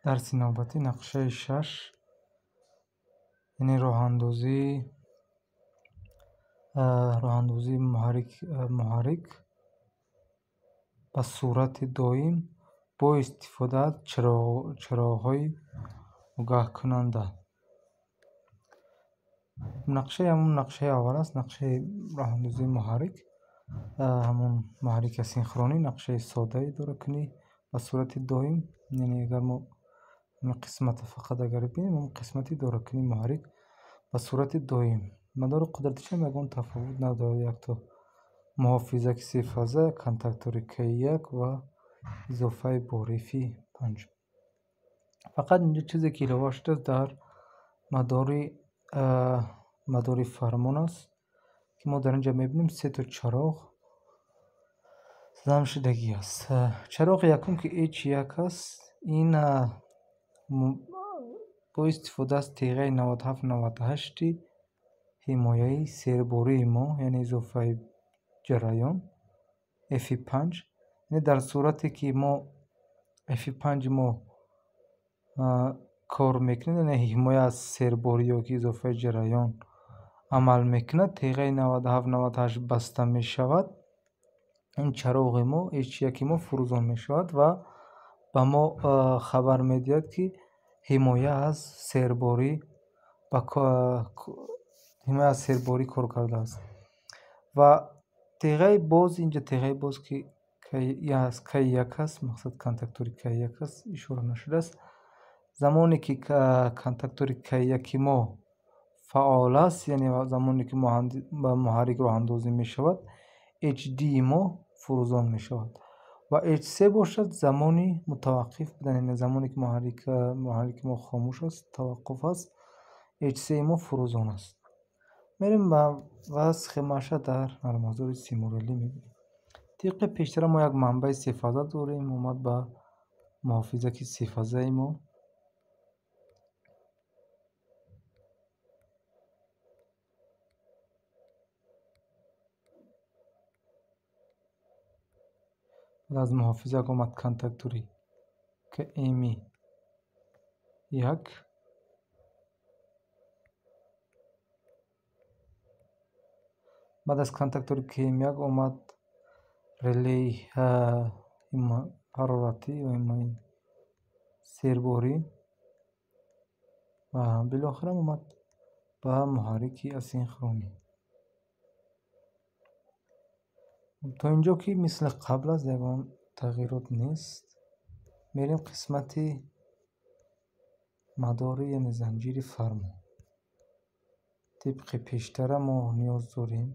дарси навбатӣ нақшаи 6 яъне роҳандозии муҳаррик ба сурати доим бо истифода аз чироғҳои огаҳкунанда. Ҳамун нақшаи аввал аст, нақшаи роҳандозии муҳаррик. Ҳамун муҳаррики асинхронӣ нақшаи соддаи идоракунӣ ба сурати доим, яъне агар мо қисмата фақат агар бинем, ҳамун қисмати идоракунии муҳаррик ба сурати доим. Мадори қудратишам ягон тафовут надорад. Якто муҳофизаки сефаза, контактори К1 ва изофаи бо рифи 5. Фақат инҷо чизе ки илова шудааст дар мадори фармон аст, ки мо дар инҷа мебинем сето чароғ зам шудагӣ аст. Чароғи якум ки H1 аст, ин бо истифода аз теғаи 97-98 ҳимояи сербории мо, яъне изофаи ҷараён F5, яъне дар сурате ки мо F5 мо кор мекунад, яъне ҳимоя аз серборӣ ёки изофаи ҷараён амал мекунад, теғаи 97-98 баста мешавад. ин чароғи мо H1 мо фурӯзон мешавад ва ба мо хабар медиҳад, ки ҳимоя аз серборӣ кор кардааст. Ва теғаи боз, инҷа теғаи боз ки K1 аст, мақсад контактори K1 аст, ишора нашудааст. Замоне ки контактори K1 мо фаъол аст, яъне замоне ки муҳаррик роҳандозӣ мешавад, HD мо фурӯзон мешавад. Ва H3 бошад замони мутаваққиф будан, яъне замоне ки муҳаррики мо хомӯш аст, таваққуф аст, H3 мо фурӯзон аст. мерем ва схемаша дар нармафзори симурелӣ мебинем. Тибқи пештара мо як манбаи сефаза дорем. Омад ба муҳофизаки сефазаи мо. аз муҳофизак омад контактори KM1. баъд аз контактори KM1 омад релеи ҳароратӣ ва ҳимояи серборӣ ва билохира омад ба муҳаррики асинхронӣ. То инҷо ки мисли қабл аст, ягон тағйирот нест. мерем қисмати мадори, яъне занҷири фармон. тибқи пештара мо ниёз дорем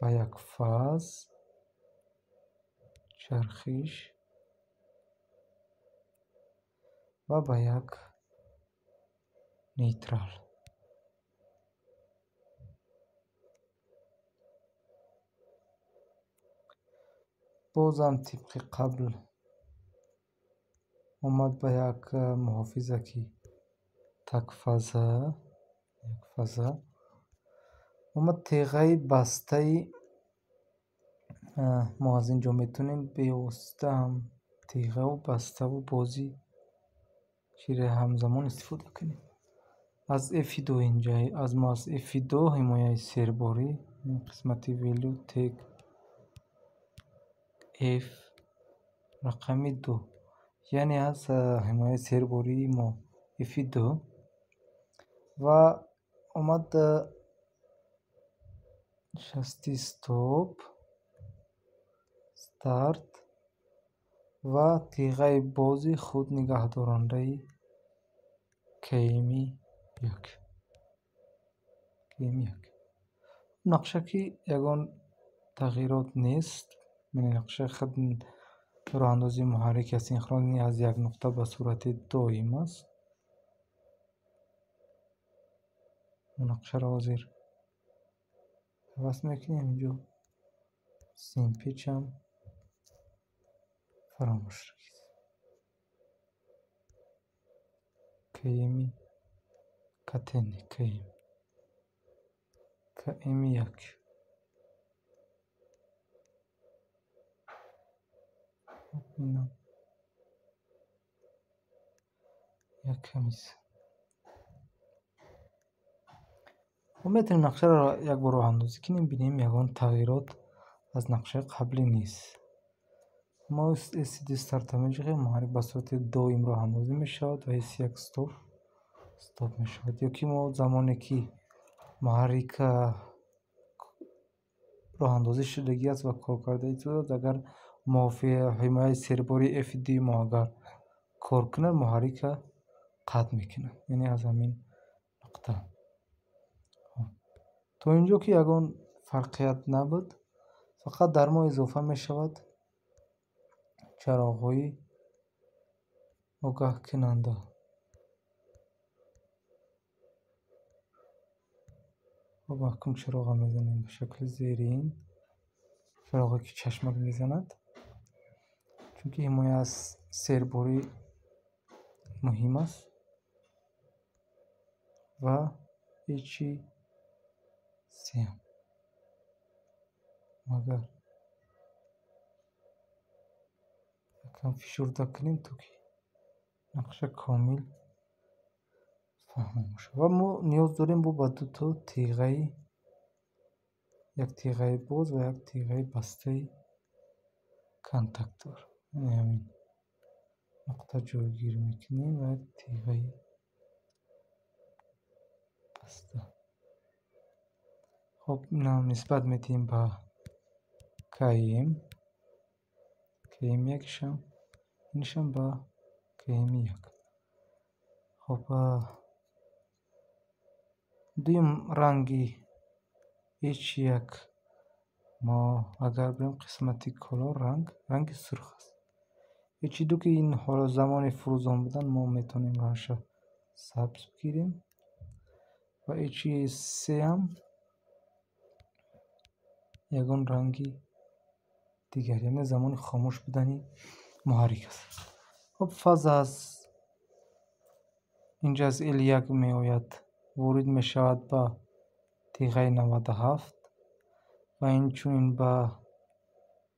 ба як фаз, чархиш ва ба як нейтрал. бозам тибқи қабл омад ба як муҳофизаки такфаза, якфаза омад теғаи бастаи мо аз инҷо метавонем бевосита ҳам теғаву баставу бози чире ҳамзамон истифода кунем. аз F2 инҷа мо аз F2 ҳимояи серборӣ, қисмати велю тег F рақами 2, яъне аз ҳимояи сербории мо F2 ва омад шасти стоп, старт ва теғаи бози худ нигаҳдорандаи KM1. нақша ки ягон тағйирот нест. нақша роҳандозии муҳаррики асинхронӣ аз як нуқта ба сурати доим аст. нақшаро ҳозир ҳавас мекунем. инҷо симпичам фаромӯш шуд. KM катени KM1. якамис мо метавонем нақшаро як бор роҳандозӣ кунем, бинем ягон тағйирот аз нақшаи қаблӣ нест. мо эсси стартро меҷиҳем, муҳаррик ба сурати доим роҳандозӣ мешавад ва эсси як стоп мешавад. ё ки мо замоне ки муҳаррик роҳандозӣ шудагӣ аст ва коркардаи дорад, агар ҳимояи сербори F2 мо агар кор кунад, муҳаррика қатъ мекунад, яъне аз ҳамин нуқта. То ин ҷо ки ягон фарқият набуд, фақат дар мо изофа мешавад чароғҳои огаҳкунанда. огаҳкун чароғро мезанем ба шакли зери ин чароғе ки чашмак мезанад, чунки ҳимоя аз серборӣ муҳим аст ва ҳечи сеям. Агар якам фишурда кунем, то ки нақша комил фаҳмо бошад. Ва мо ниёз дорем ба дуто тиғаи, як тиғаи боз ва як тиғаи бастаи контактор. Ҳамин нуқта ҷойгир мекунем ва як тиғаи баста. хоб инам нисбат медиҳем ба KM1-шам, иншам ба KM1. хоб дуюм ранги H1 мо агар бирем қисмати колор ранги сурх аст. H2 ки ин ҳоло замони фурӯзон будан мо метавонем рангша сабз бигирем ва H3 ам ягон ранги дигар, яъне замони хомӯш будани муҳаррик аст. хоб фаза аз инҷа аз L1 меояд, ворид мешавад ба тиғаи 97 ва инчунин ба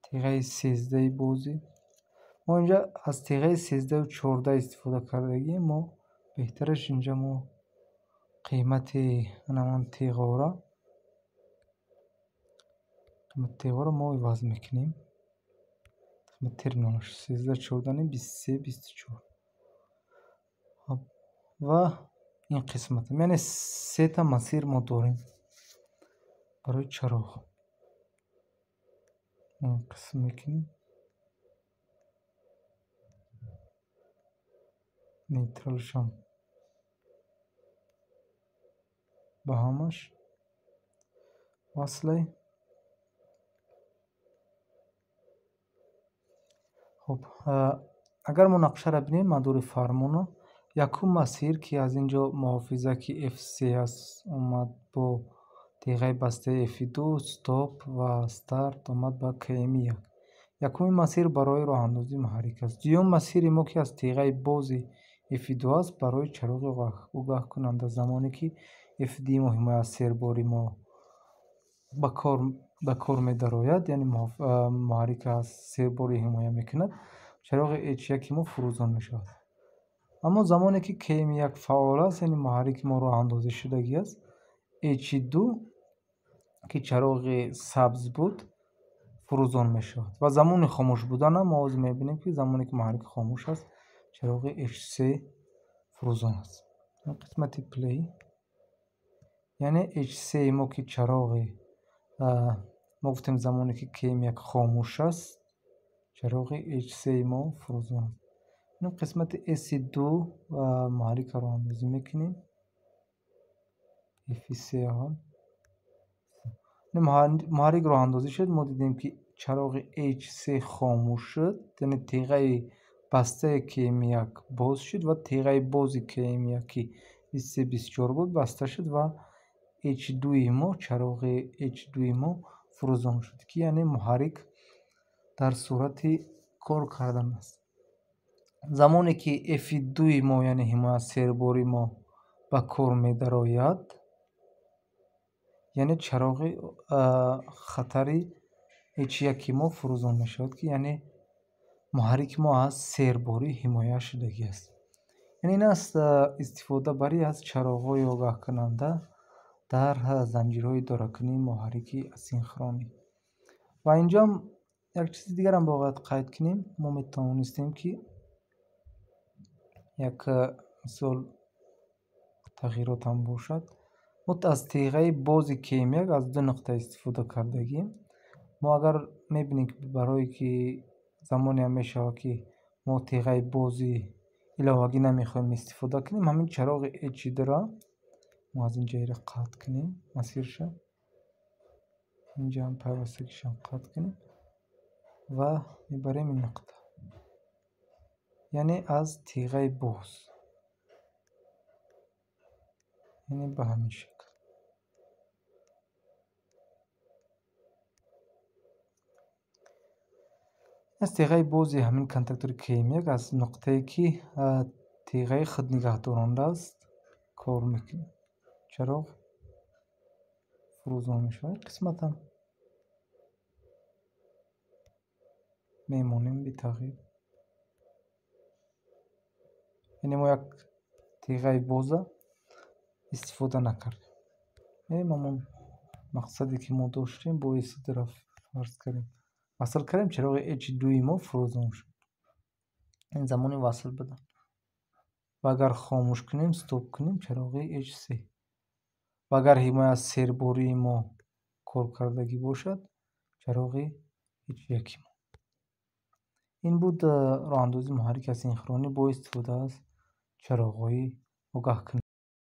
тиғаи 13 бозӣ. мо инҷа аз тиғаи 13 14 истифода кардагием. Мо беҳтараш инҷа мо қимати ҳамон тиғора мо иваз мекунем. терминалаш 13 14 не 23 24. ва ин қисмат, яъне сета масир мо дорем барои чароғ. мо қисм мекунем. нейтралшам ба ҳамаш васлай. хоб агар мо нақшаро бинем, мадори фармона якум масир ки аз ин ҷо муҳофиза ки F3 аст омад бо тиғаи бастаи F2 стоп ва старт омад ба KM1. якумин масир барои роҳандозии муҳаррик аст. дуюм масири мо ки аз тиғаи бози F2 аст барои чароғи огаҳкунанда. Замоне ки F2 мо ҳимоя аз сербори мо ба кор медарояд, яъне муҳаррик аз серборӣ ҳимоя мекунад, чароғи H1 мо фурӯзон мешавад. аммо замоне ки KM1 фаъол аст, яъне муҳаррики мо роҳандозӣ шудагӣ аст, H2 ки чароғи сабз буд фурӯзон мешавад. ва замони хомӯш буданам мо ҳозир мебинем ки замоне ки муҳаррик хомӯш аст, чароғи H3 фурӯзон аст. қисмати плей, яъне H3 мо ки чароғи мо гуфтем замоне ки KM1 хомӯш аст, чароғи H3 мо фурӯзон аст. ин қисмати S2 ва муҳаррикро роҳандозӣ мекунем. F3 муҳаррик роҳандозӣ шуд, мо дидем ки чароғи H3 хомӯш шуд, яъне тиғаи бастаи KM1 боз шуд ва тиғаи бози KM1 ки 23-24 буд баста шуд ва H2 мо, чароғи H2 мо фурӯзон шуд, ки яъне муҳаррик дар сурати кор кардан аст. замоне ки F2 мо, яъне ҳимоя аз сербори мо ба кор медарояд, яъне чароғи хатари H1 мо фурӯзон мешавад, ки яъне муҳаррики мо аз серборӣ ҳимоя шудагӣ аст. ин аст истифода барӣ аз чароғҳои огаҳкунанда дар занҷирҳои идоракунии муҳаррики асинхронӣ. Ва инҷом як чизи дигарам бояд қайд кунем. Мо метавонистем ки як мисол тағйиротам бошад. Мо аз теғаи бози KM1 аз ду нуқта истифода кардагим. Мо агар мебинем ки барое ки замонеам мешавад ки мо теғаи бози иловагӣ намехоҳем истифода кунем, ҳамин чароғи HIDро мо аз инҷаира қатъ кунем масирша. Инҷаам пайвастагишам қатъ кунем ва мебарем ин нуқта. Яъне аз теғаи боз. Яъне ба ҳамин шакл. аз теғаи бози ҳамин контактори KM1 аз нуқтае ки теғаи худнигаҳдоронда аст кор мекунем. Чароғ фурӯзон мешавад. Қисматам мемонем битағйир. яъне мо як теғаи боза истифода накардем. ҳамон мақсаде ки мо доштем боиси дарафт фарз кардем васл кардем, чароғи H2 мо фурӯзон шуд. ин замони васл будан. ва агар хомӯш кунем, стоп кунем, чароғи H3. ва агар ҳимоя аз сербории мо коркардагӣ бошад, чароғи H1 мо. ин буд роҳандозии муҳаррики асинхронӣ бо истифода аз чароғҳои огаҳкунанда.